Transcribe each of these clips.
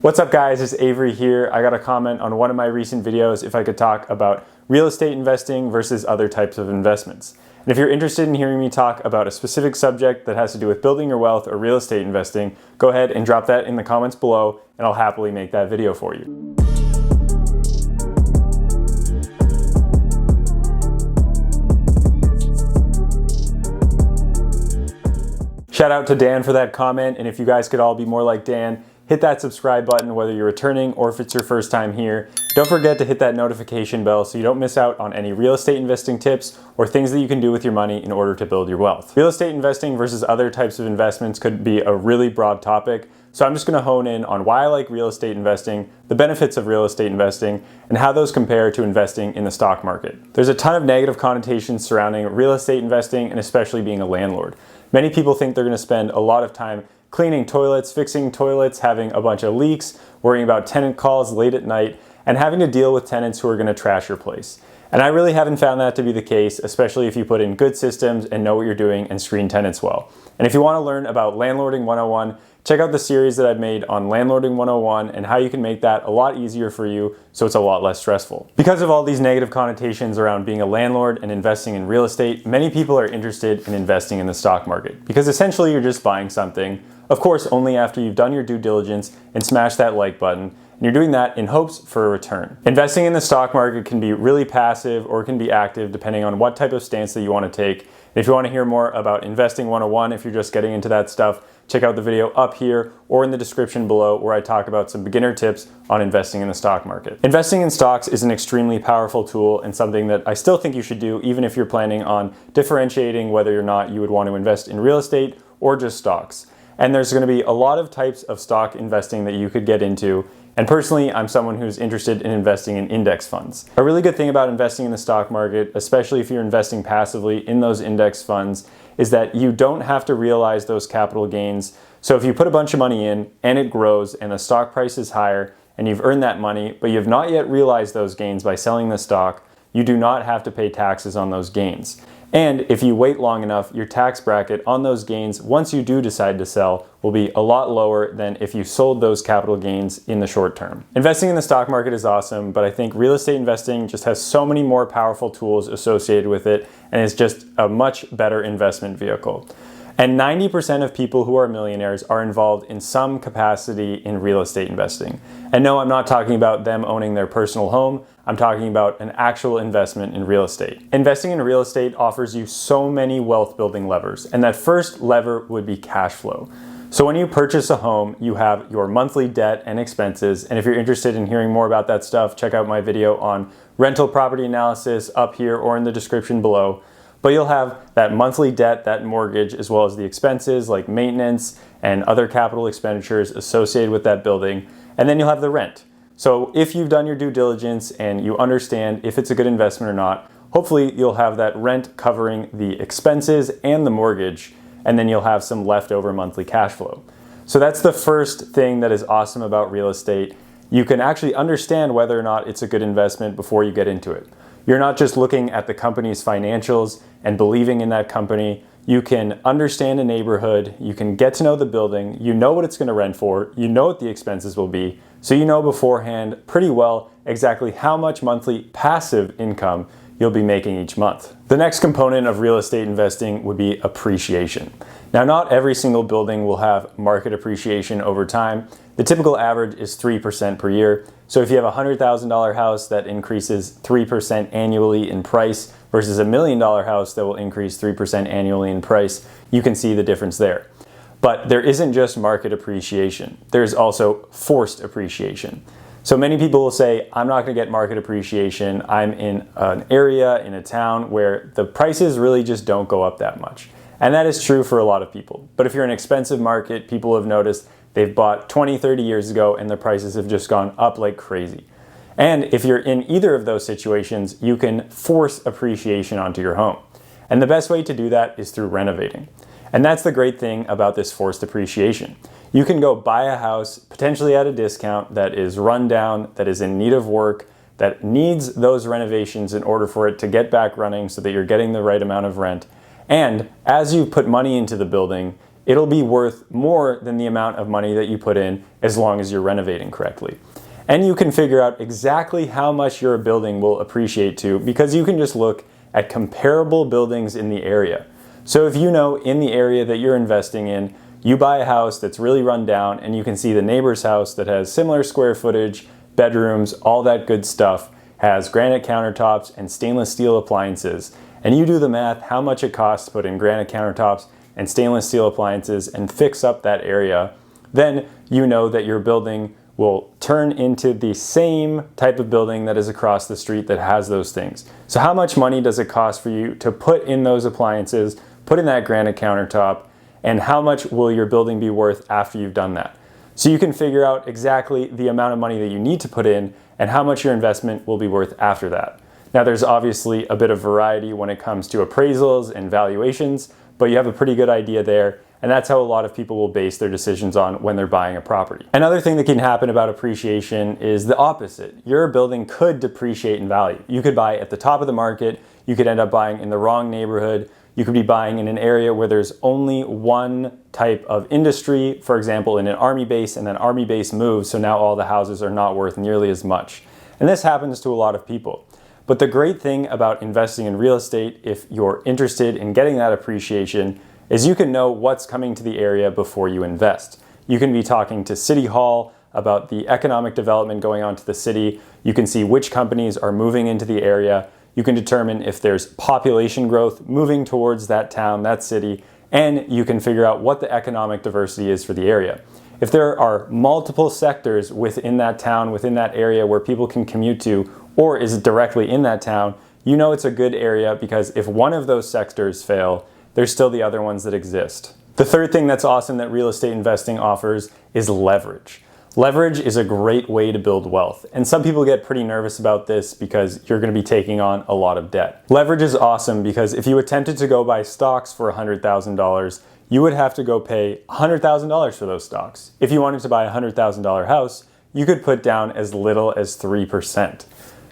What's up guys, it's Avery here. I got a comment on one of my recent videos if I could talk about real estate investing versus other types of investments. And if you're interested in hearing me talk about a specific subject that has to do with building your wealth or real estate investing, go ahead and drop that in the comments below and I'll happily make that video for you. Shout out to Dan for that comment, and if you guys could all be more like Dan, hit that subscribe button whether you're returning or if it's your first time here. Don't forget to hit that notification bell so you don't miss out on any real estate investing tips or things that you can do with your money in order to build your wealth. Real estate investing versus other types of investments could be a really broad topic, so I'm just going to hone in on why I like real estate investing, the benefits of real estate investing, and how those compare to investing in the stock market. There's a ton of negative connotations surrounding real estate investing and especially being a landlord. Many people think they're going to spend a lot of time cleaning toilets, fixing toilets, having a bunch of leaks, worrying about tenant calls late at night, and having to deal with tenants who are going to trash your place. And I really haven't found that to be the case, especially if you put in good systems and know what you're doing and screen tenants well. And if you want to learn about Landlording 101, check out the series that I've made on Landlording 101 and how you can make that a lot easier for you so it's a lot less stressful. Because of all these negative connotations around being a landlord and investing in real estate, many people are interested in investing in the stock market because essentially you're just buying something, of course only after you've done your due diligence and smashed that like button, and you're doing that in hopes for a return. Investing in the stock market can be really passive or it can be active depending on what type of stance that you want to take. And if you want to hear more about Investing 101, if you're just getting into that stuff, check out the video up here or in the description below where I talk about some beginner tips on investing in the stock market. Investing in stocks is an extremely powerful tool and something that I still think you should do even if you're planning on differentiating whether or not you would want to invest in real estate or just stocks. And there's going to be a lot of types of stock investing that you could get into. And personally, I'm someone who's interested in investing in index funds. A really good thing about investing in the stock market, especially if you're investing passively in those index funds, is that you don't have to realize those capital gains. So if you put a bunch of money in and it grows and the stock price is higher and you've earned that money, but you've not yet realized those gains by selling the stock, you do not have to pay taxes on those gains. And if you wait long enough, your tax bracket on those gains, once you do decide to sell, will be a lot lower than if you sold those capital gains in the short term. Investing in the stock market is awesome, but I think real estate investing just has so many more powerful tools associated with it, and it's just a much better investment vehicle. And 90% of people who are millionaires are involved in some capacity in real estate investing. And no, I'm not talking about them owning their personal home. I'm talking about an actual investment in real estate. Investing in real estate offers you so many wealth building levers, and that first lever would be cash flow. So when you purchase a home, you have your monthly debt and expenses. And if you're interested in hearing more about that stuff, check out my video on rental property analysis up here or in the description below. But you'll have that monthly debt, that mortgage, as well as the expenses like maintenance and other capital expenditures associated with that building. And then you'll have the rent. So if you've done your due diligence and you understand if it's a good investment or not, hopefully you'll have that rent covering the expenses and the mortgage, and then you'll have some leftover monthly cash flow. So that's the first thing that is awesome about real estate. You can actually understand whether or not it's a good investment before you get into it. You're not just looking at the company's financials and believing in that company. You can understand a neighborhood, you can get to know the building, you know what it's going to rent for, you know what the expenses will be, so you know beforehand pretty well exactly how much monthly passive income you'll be making each month. The next component of real estate investing would be appreciation. Now, not every single building will have market appreciation over time. The typical average is 3% per year. So if you have a $100,000 house that increases 3% annually in price versus a $1 million house that will increase 3% annually in price, you can see the difference there. But there isn't just market appreciation. There's also forced appreciation. So many people will say, I'm not going to get market appreciation. I'm in an area, in a town where the prices really just don't go up that much. And that is true for a lot of people. But if you're in an expensive market, people have noticed they've bought 20, 30 years ago and the prices have just gone up like crazy. And if you're in either of those situations, you can force appreciation onto your home. And the best way to do that is through renovating. And that's the great thing about this forced appreciation. You can go buy a house, potentially at a discount, that is run down, that is in need of work, that needs those renovations in order for it to get back running so that you're getting the right amount of rent. And as you put money into the building, it'll be worth more than the amount of money that you put in as long as you're renovating correctly. And you can figure out exactly how much your building will appreciate to because you can just look at comparable buildings in the area. So if you know in the area that you're investing in, you buy a house that's really run down and you can see the neighbor's house that has similar square footage, bedrooms, all that good stuff, has granite countertops and stainless steel appliances, and you do the math how much it costs to put in granite countertops and stainless steel appliances and fix up that area, then you know that your building will turn into the same type of building that is across the street that has those things. So how much money does it cost for you to put in those appliances, put in that granite countertop, and how much will your building be worth after you've done that? So you can figure out exactly the amount of money that you need to put in and how much your investment will be worth after that. Now there's obviously a bit of variety when it comes to appraisals and valuations, but you have a pretty good idea there, and that's how a lot of people will base their decisions on when they're buying a property. Another thing that can happen about appreciation is the opposite. Your building could depreciate in value. You could buy at the top of the market, you could end up buying in the wrong neighborhood, you could be buying in an area where there's only one type of industry, for example, in an army base, and then army base moves, so now all the houses are not worth nearly as much. And this happens to a lot of people. But the great thing about investing in real estate, if you're interested in getting that appreciation, is you can know what's coming to the area before you invest. You can be talking to City Hall about the economic development going on to the city. You can see which companies are moving into the area. You can determine if there's population growth moving towards that town, that city, and you can figure out what the economic diversity is for the area. If there are multiple sectors within that town, within that area where people can commute to, or is directly in that town, you know it's a good area because if one of those sectors fail, there's still the other ones that exist. The third thing that's awesome that real estate investing offers is leverage. Leverage is a great way to build wealth, and some people get pretty nervous about this because you're going to be taking on a lot of debt. Leverage is awesome because if you attempted to go buy stocks for $100,000, you would have to go pay $100,000 for those stocks. If you wanted to buy a $100,000 house, you could put down as little as 3%.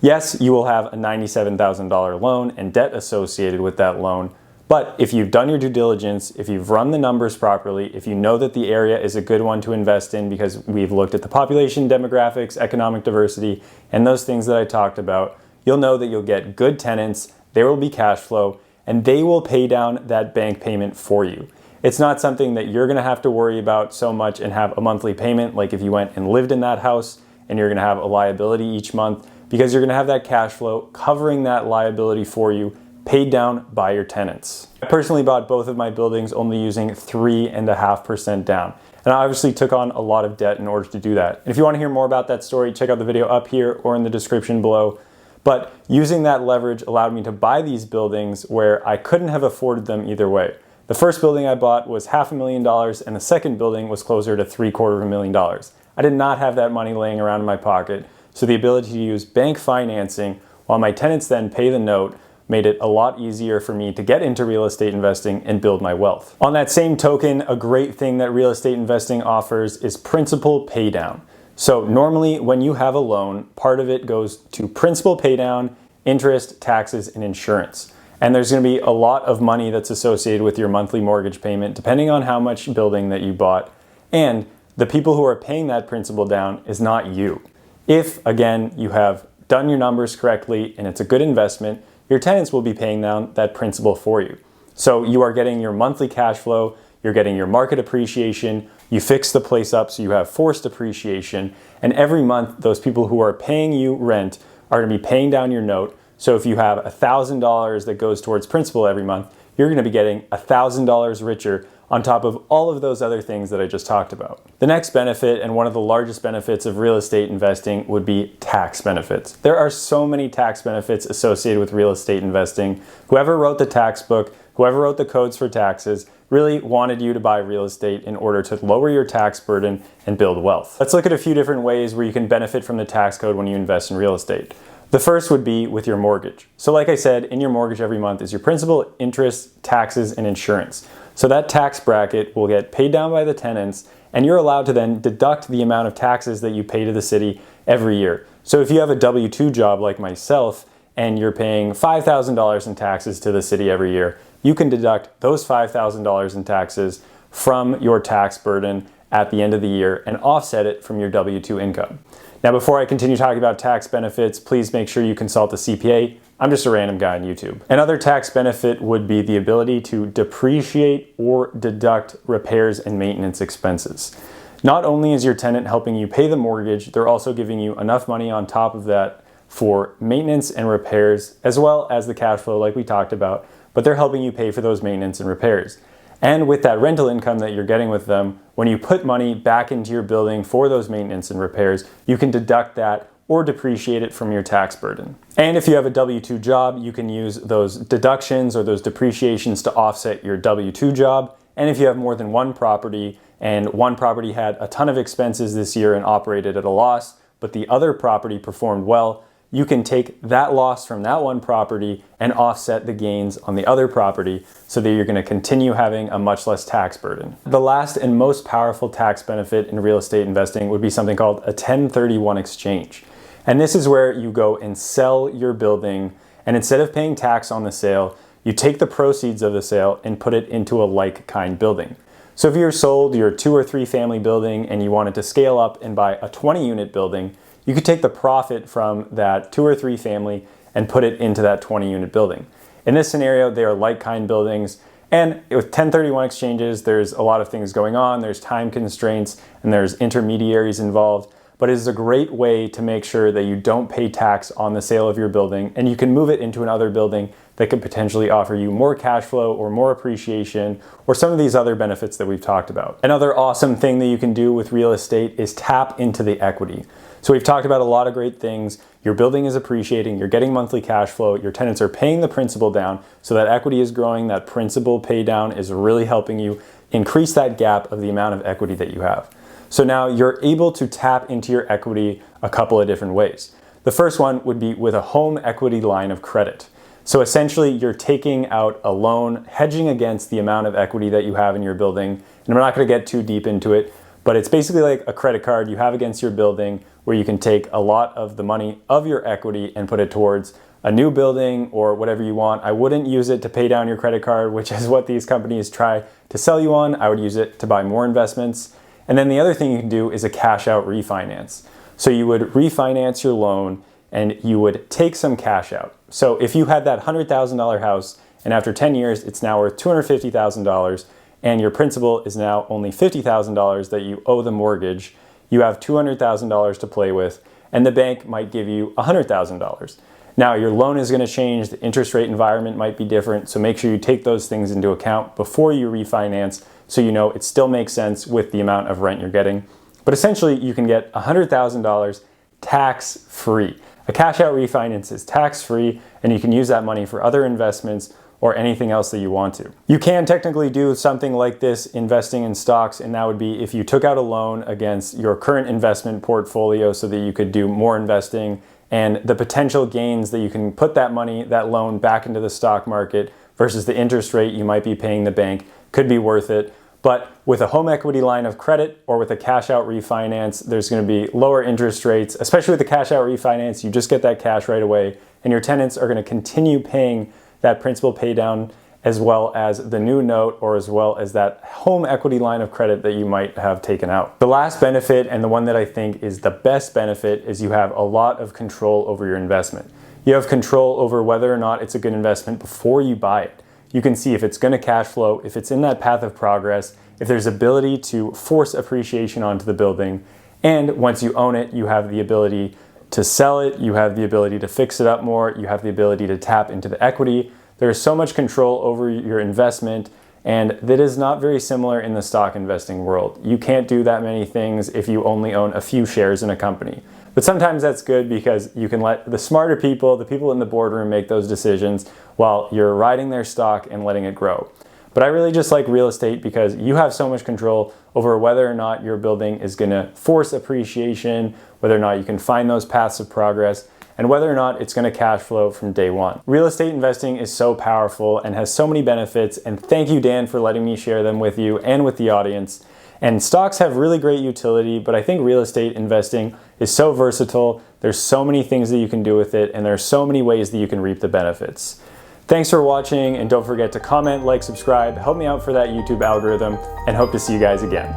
Yes, you will have a $97,000 loan and debt associated with that loan, but if you've done your due diligence, if you've run the numbers properly, if you know that the area is a good one to invest in because we've looked at the population demographics, economic diversity, and those things that I talked about, you'll know that you'll get good tenants, there will be cash flow, and they will pay down that bank payment for you. It's not something that you're gonna have to worry about so much and have a monthly payment like if you went and lived in that house and you're gonna have a liability each month, because you're gonna have that cash flow covering that liability for you, paid down by your tenants. I personally bought both of my buildings only using 3.5% down. And I obviously took on a lot of debt in order to do that. And if you want to hear more about that story, check out the video up here or in the description below. But using that leverage allowed me to buy these buildings where I couldn't have afforded them either way. The first building I bought was $500,000 and the second building was closer to $750,000. I did not have that money laying around in my pocket, so the ability to use bank financing while my tenants then pay the note made it a lot easier for me to get into real estate investing and build my wealth. On that same token, a great thing that real estate investing offers is principal paydown. So normally when you have a loan, part of it goes to principal paydown, interest, taxes, and insurance. And there's gonna be a lot of money that's associated with your monthly mortgage payment, depending on how much building that you bought. And the people who are paying that principal down is not you. If, again, you have done your numbers correctly and it's a good investment, your tenants will be paying down that principal for you. So you are getting your monthly cash flow, you're getting your market appreciation, you fix the place up so you have forced appreciation, and every month those people who are paying you rent are gonna be paying down your note. So if you have $1,000 that goes towards principal every month, you're gonna be getting $1,000 richer on top of all of those other things that I just talked about. The next benefit, and one of the largest benefits of real estate investing, would be tax benefits. There are so many tax benefits associated with real estate investing. Whoever wrote the tax book, whoever wrote the codes for taxes, really wanted you to buy real estate in order to lower your tax burden and build wealth. Let's look at a few different ways where you can benefit from the tax code when you invest in real estate. The first would be with your mortgage. So like I said, in your mortgage every month is your principal, interest, taxes, and insurance. So that tax bracket will get paid down by the tenants, and you're allowed to then deduct the amount of taxes that you pay to the city every year. So if you have a W-2 job like myself, and you're paying $5,000 in taxes to the city every year, you can deduct those $5,000 in taxes from your tax burden at the end of the year and offset it from your W-2 income. Now, before I continue talking about tax benefits, please make sure you consult a CPA. I'm just a random guy on YouTube. Another tax benefit would be the ability to depreciate or deduct repairs and maintenance expenses. Not only is your tenant helping you pay the mortgage, they're also giving you enough money on top of that for maintenance and repairs, as well as the cash flow like we talked about, but they're helping you pay for those maintenance and repairs. And with that rental income that you're getting with them, when you put money back into your building for those maintenance and repairs, you can deduct that or depreciate it from your tax burden. And if you have a W-2 job, you can use those deductions or those depreciations to offset your W-2 job. And if you have more than one property and one property had a ton of expenses this year and operated at a loss, but the other property performed well, you can take that loss from that one property and offset the gains on the other property so that you're going to continue having a much less tax burden. The last and most powerful tax benefit in real estate investing would be something called a 1031 exchange. And this is where you go and sell your building, and instead of paying tax on the sale, you take the proceeds of the sale and put it into a like-kind building. So if you're sold your 2 or 3 family building and you wanted to scale up and buy a 20-unit building, you could take the profit from that 2 or 3 family and put it into that 20-unit building. In this scenario, they are like-kind buildings, and with 1031 exchanges, there's a lot of things going on, there's time constraints, and there's intermediaries involved, but it is a great way to make sure that you don't pay tax on the sale of your building, and you can move it into another building that could potentially offer you more cash flow or more appreciation or some of these other benefits that we've talked about. Another awesome thing that you can do with real estate is tap into the equity. So we've talked about a lot of great things. Your building is appreciating, you're getting monthly cash flow, your tenants are paying the principal down, so that equity is growing, that principal pay down is really helping you increase that gap of the amount of equity that you have. So now you're able to tap into your equity a couple of different ways. The first one would be with a home equity line of credit. So essentially you're taking out a loan, hedging against the amount of equity that you have in your building. And we're not going to get too deep into it, but it's basically like a credit card you have against your building where you can take a lot of the money of your equity and put it towards a new building or whatever you want. I wouldn't use it to pay down your credit card, which is what these companies try to sell you on. I would use it to buy more investments. And then the other thing you can do is a cash out refinance. So you would refinance your loan and you would take some cash out. So if you had that $100,000 house and after 10 years, it's now worth $250,000 and your principal is now only $50,000 that you owe the mortgage, you have $200,000 to play with and the bank might give you $100,000. Now your loan is going to change, the interest rate environment might be different, so make sure you take those things into account before you refinance so you know it still makes sense with the amount of rent you're getting. But essentially you can get $100,000 tax-free. A cash out refinance is tax-free and you can use that money for other investments or anything else that you want to. You can technically do something like this investing in stocks, and that would be if you took out a loan against your current investment portfolio so that you could do more investing, and the potential gains that you can put that money, that loan back into the stock market versus the interest rate you might be paying the bank could be worth it. But with a home equity line of credit or with a cash out refinance, there's going to be lower interest rates, especially with the cash out refinance. You just get that cash right away and your tenants are going to continue paying that principal pay down as well as the new note or as well as that home equity line of credit that you might have taken out. The last benefit, and the one that I think is the best benefit, is you have a lot of control over your investment. You have control over whether or not it's a good investment before you buy it. You can see if it's going to cash flow, if it's in that path of progress, if there's ability to force appreciation onto the building, and once you own it, you have the ability to sell it, you have the ability to fix it up more, you have the ability to tap into the equity. There's so much control over your investment, and that is not very similar in the stock investing world. You can't do that many things if you only own a few shares in a company. But sometimes that's good because you can let the smarter people, the people in the boardroom, make those decisions while you're riding their stock and letting it grow. But I really just like real estate because you have so much control over whether or not your building is going to force appreciation, whether or not you can find those paths of progress, and whether or not it's going to cash flow from day one. Real estate investing is so powerful and has so many benefits, and thank you, Dan, for letting me share them with you and with the audience. And stocks have really great utility, but I think real estate investing is so versatile. There's so many things that you can do with it, and there's so many ways that you can reap the benefits. Thanks for watching, and don't forget to comment, like, subscribe, help me out for that YouTube algorithm, and hope to see you guys again.